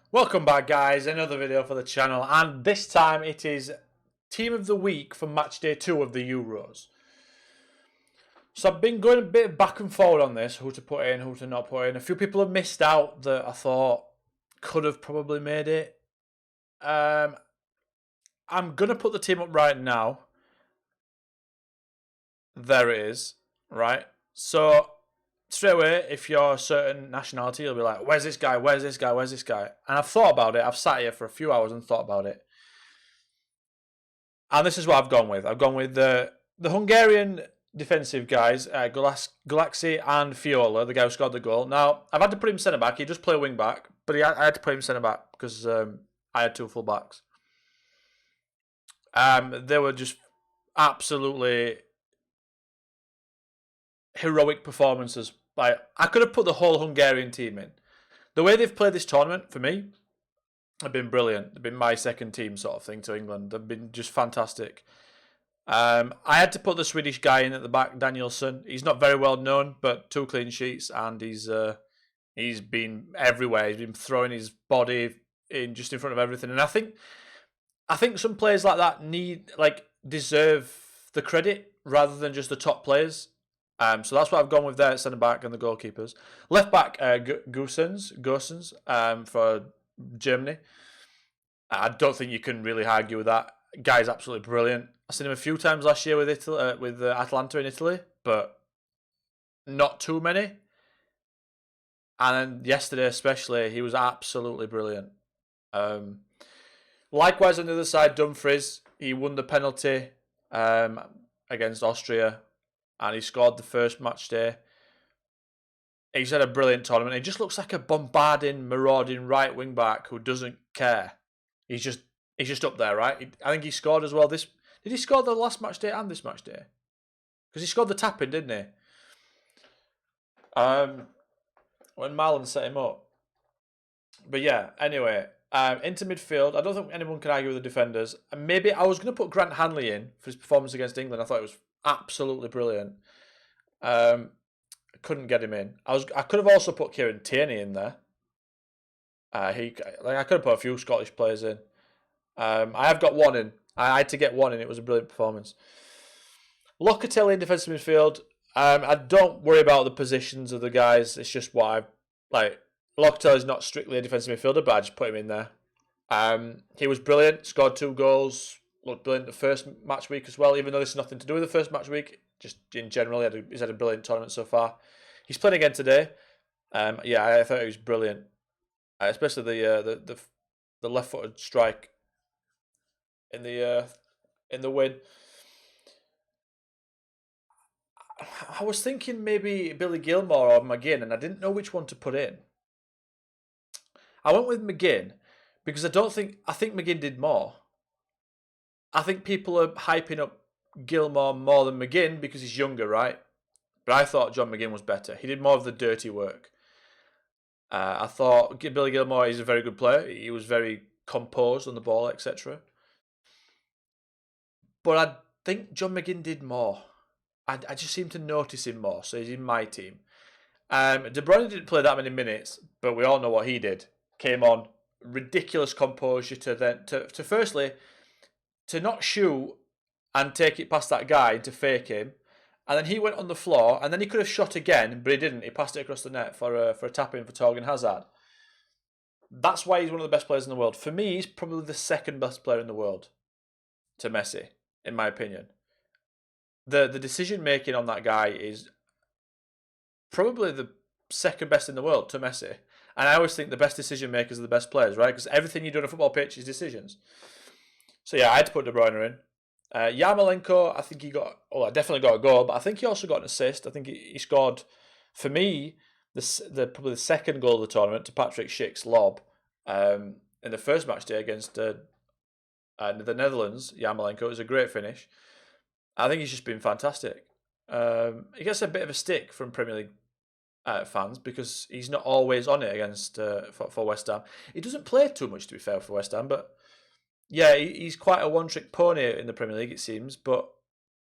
Welcome back, guys. Another video for the channel, and this time it is Team of the Week for Matchday 2 of the Euros. So I've been going a bit back and forward on this, who to put in, who to not put in. A few people have missed out that I thought could have probably made it. I'm going to put the team up right now. There it is, right? So straight away, if you're a certain nationality, you'll be like, where's this guy, where's this guy, where's this guy? And I've thought about it. I've sat here for a few hours and thought about it. And this is what I've gone with. I've gone with the Hungarian defensive guys, Galaxy and Fiola, the guy who scored the goal. Now, I've had to put him centre back. He does play wing back, but I had to put him centre back because I had two full backs. They were just absolutely heroic performances. Like, I could have put the whole Hungarian team in. The way they've played this tournament, for me, have been brilliant. They've been my second team sort of thing to England. They've been just fantastic. I had to put the Swedish guy in at the back, Danielson. He's not very well known, but 2 clean sheets, and he's been everywhere. He's been throwing his body in just in front of everything. And I think some players like that deserve the credit rather than just the top players. So that's what I've gone with there at centre back and the goalkeepers. Left back, Gosens for Germany. I don't think you can really argue with that. Guy's absolutely brilliant. I've seen him a few times last year with Atalanta in Italy, but not too many. And then yesterday especially, he was absolutely brilliant. Likewise on the other side, Dumfries, he won the penalty against Austria, and he scored the first match day. He's had a brilliant tournament. He just looks like a bombarding, marauding right wing back who doesn't care. He's just up there, right? I think he scored as well. Did he score the last match day and this match day? Because he scored the tap-in, didn't he? When Marlon set him up. But yeah, anyway, into midfield, I don't think anyone can argue with the defenders. And maybe I was going to put Grant Hanley in for his performance against England. I thought it was absolutely brilliant. I couldn't get him in. I could have also put Kieran Tierney in there. I could have put a few Scottish players in. I have got one in. I had to get one in. It was a brilliant performance. Locatelli in defensive midfield. I don't worry about the positions of the guys. It's just what I like. Locatelli's not strictly a defensive midfielder, but I just put him in there. He was brilliant. Scored 2 goals. Looked brilliant the first match week as well. Even though this has nothing to do with the first match week, just in general, he's had a brilliant tournament so far. He's playing again today. Yeah, I thought he was brilliant, especially the left-footed strike in the win. I was thinking maybe Billy Gilmore or McGinn, and I didn't know which one to put in. I went with McGinn because I think McGinn did more. I think people are hyping up Gilmore more than McGinn because he's younger, right? But I thought John McGinn was better. He did more of the dirty work. I thought Billy Gilmore is a very good player. He was very composed on the ball, etc. But I think John McGinn did more. I just seem to notice him more, so he's in my team. De Bruyne didn't play that many minutes, but we all know what he did. Came on, ridiculous composure to firstly, to not shoot and take it past that guy to fake him. And then he went on the floor, and then he could have shot again, but he didn't. He passed it across the net for a tap-in for Torgan Hazard. That's why he's one of the best players in the world. For me, he's probably the second best player in the world to Messi, in my opinion. The decision making on that guy is probably the second best in the world to Messi. And I always think the best decision makers are the best players, right? Because everything you do on a football pitch is decisions. So yeah, I had to put De Bruyne in. Yarmolenko, I think I definitely got a goal, but I think he also got an assist. I think he scored, for me, probably the second goal of the tournament to Patrick Schick's lob in the first match day against the Netherlands. Yarmolenko, was a great finish. I think he's just been fantastic. He gets a bit of a stick from Premier League fans because he's not always on it against for West Ham. He doesn't play too much, to be fair, for West Ham, but yeah, he's quite a one-trick pony in the Premier League, it seems. But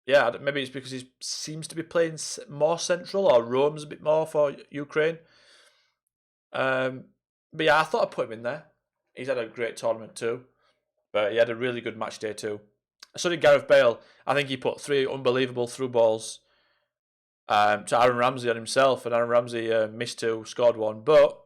yeah, maybe it's because he seems to be playing more central or roams a bit more for Ukraine. But yeah, I thought I'd put him in there. He's had a great tournament too, but he had a really good match day too. So did Gareth Bale. I think he put 3 unbelievable through balls to Aaron Ramsey on himself, and Aaron Ramsey missed 2, scored 1. But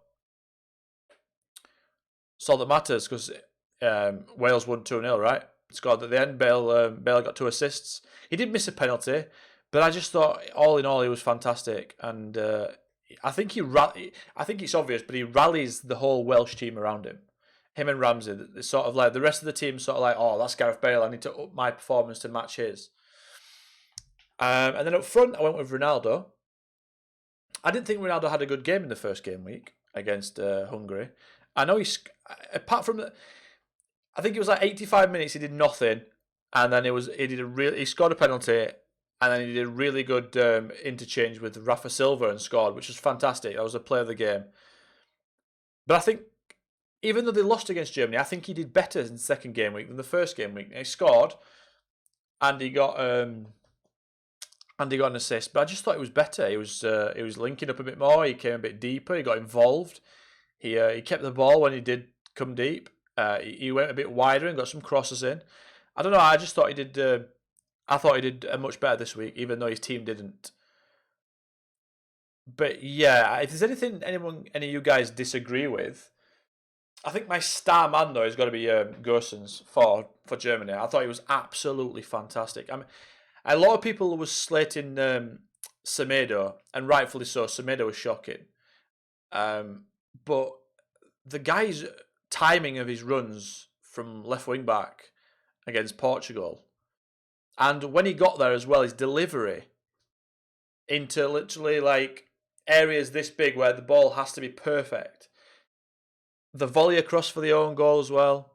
it's all that matters because Wales won 2-0, right? Scored at the end. Bale got 2 assists. He did miss a penalty, but I just thought, all in all, he was fantastic. And I think I think it's obvious, but he rallies the whole Welsh team around him. Him and Ramsey, it's sort of like the rest of the team, sort of like, oh, that's Gareth Bale. I need to up my performance to match his. And then up front, I went with Ronaldo. I didn't think Ronaldo had a good game in the first game week against Hungary. I know apart from I think it was like 85 minutes. He did nothing, and then he scored a penalty, and then he did a really good interchange with Rafa Silva and scored, which was fantastic. That was a play of the game. But I think even though they lost against Germany, I think he did better in the second game week than the first game week. He scored, and he got an assist. But I just thought it was better. He was linking up a bit more. He came a bit deeper. He got involved. He kept the ball when he did come deep. He went a bit wider and got some crosses in. I don't know. I just thought he did. I thought he did much better this week, even though his team didn't. But yeah, if there's anything any of you guys disagree with, I think my star man though has got to be Gosens for Germany. I thought he was absolutely fantastic. I mean, a lot of people was slating Semedo, and rightfully so. Semedo was shocking, but the guy's timing of his runs from left wing back against Portugal, and when he got there as well, his delivery into literally like areas this big where the ball has to be perfect. The volley across for the own goal as well.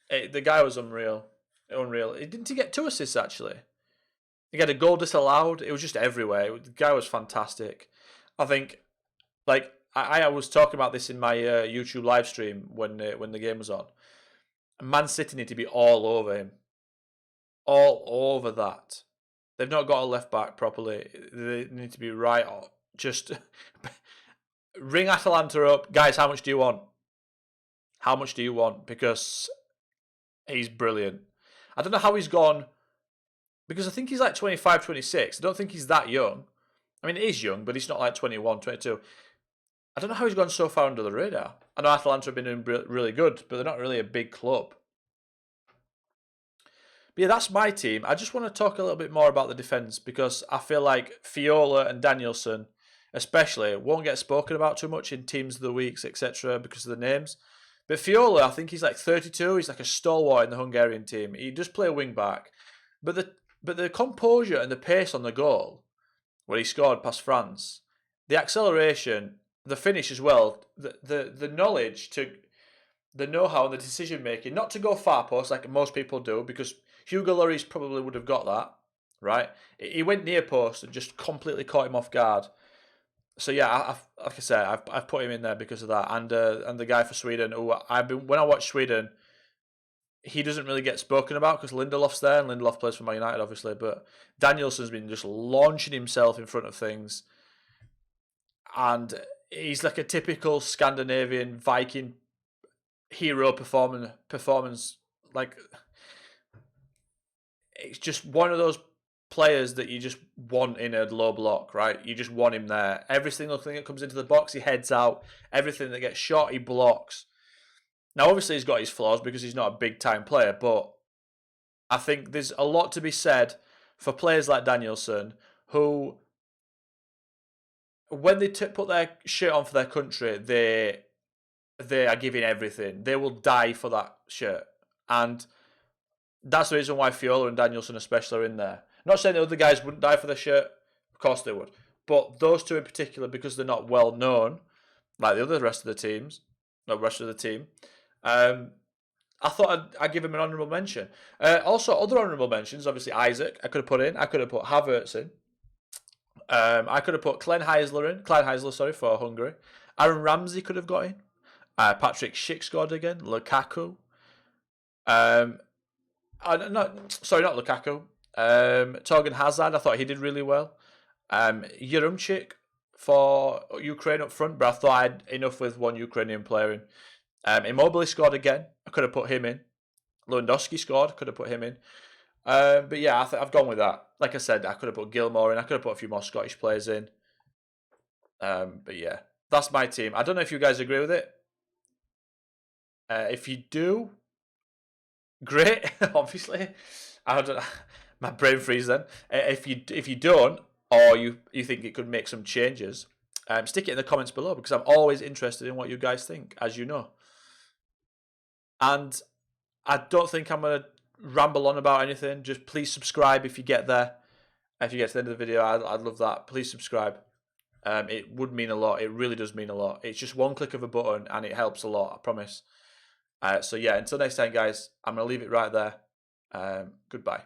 The guy was unreal. Didn't he get 2 assists actually? He had a goal disallowed. It was just everywhere. The guy was fantastic. I think, like I was talking about this in my YouTube live stream when the game was on. Man City need to be all over him. All over that. They've not got a left back properly. They need to be right on. Just ring Atalanta up. Guys, how much do you want? How much do you want? Because he's brilliant. I don't know how he's gone, because I think he's like 25, 26. I don't think he's that young. I mean, he's young, but he's not like 21, 22. I don't know how he's gone so far under the radar. I know Atalanta have been doing really good, but they're not really a big club. But yeah, that's my team. I just want to talk a little bit more about the defence, because I feel like Fiola and Danielson, especially, won't get spoken about too much in teams of the weeks, etc., because of the names. But Fiola, I think he's like 32. He's like a stalwart in the Hungarian team. He does play a wing back, but the composure and the pace on the goal, where he scored past France, the acceleration, the finish as well, the knowledge to, the know-how and the decision making, not to go far post like most people do, because Hugo Lloris probably would have got that, right? He went near post and just completely caught him off guard. So yeah, like I said, I've put him in there because of that, and the guy for Sweden, who when I watch Sweden, he doesn't really get spoken about because Lindelof's there, and Lindelof plays for Man United, obviously. But Danielson's been just launching himself in front of things, and he's like a typical Scandinavian Viking hero performance. Like, it's just one of those players that you just want in a low block, right? You just want him there. Every single thing that comes into the box, he heads out. Everything that gets shot, he blocks. Now, obviously, he's got his flaws because he's not a big-time player, but I think there's a lot to be said for players like Danielson, who, when they put their shirt on for their country, they are giving everything. They will die for that shirt. And that's the reason why Fiola and Danielson especially are in there. Not saying the other guys wouldn't die for their shirt. Of course they would. But those two in particular, because they're not well known, like the rest of the team, I thought I'd give him an honourable mention. Also, other honourable mentions, obviously Isaac, I could have put in. I could have put Havertz in. I could have put Clyde Heisler, for Hungary. Aaron Ramsey could have got in. Patrick Schick scored again. Lukaku. Not Lukaku. Torgan Hazard, I thought he did really well. Yaremchuk for Ukraine up front, but I thought I had enough with one Ukrainian player in. Immobile scored again. I could have put him in. Lewandowski scored. Could have put him in. But yeah, I've gone with that. Like I said, I could have put Gilmore in. I could have put a few more Scottish players in. But yeah, that's my team. I don't know if you guys agree with it. If you do, great. Obviously, I don't. My brain freeze then. If you don't, or you think it could make some changes, stick it in the comments below because I'm always interested in what you guys think, as you know. And I don't think I'm gonna ramble on about anything. Just please subscribe if you get there. If you get to the end of the video, I'd love that. Please subscribe. It would mean a lot. It really does mean a lot. It's just one click of a button and it helps a lot, I promise. So yeah, until next time, guys, I'm going to leave it right there. Goodbye.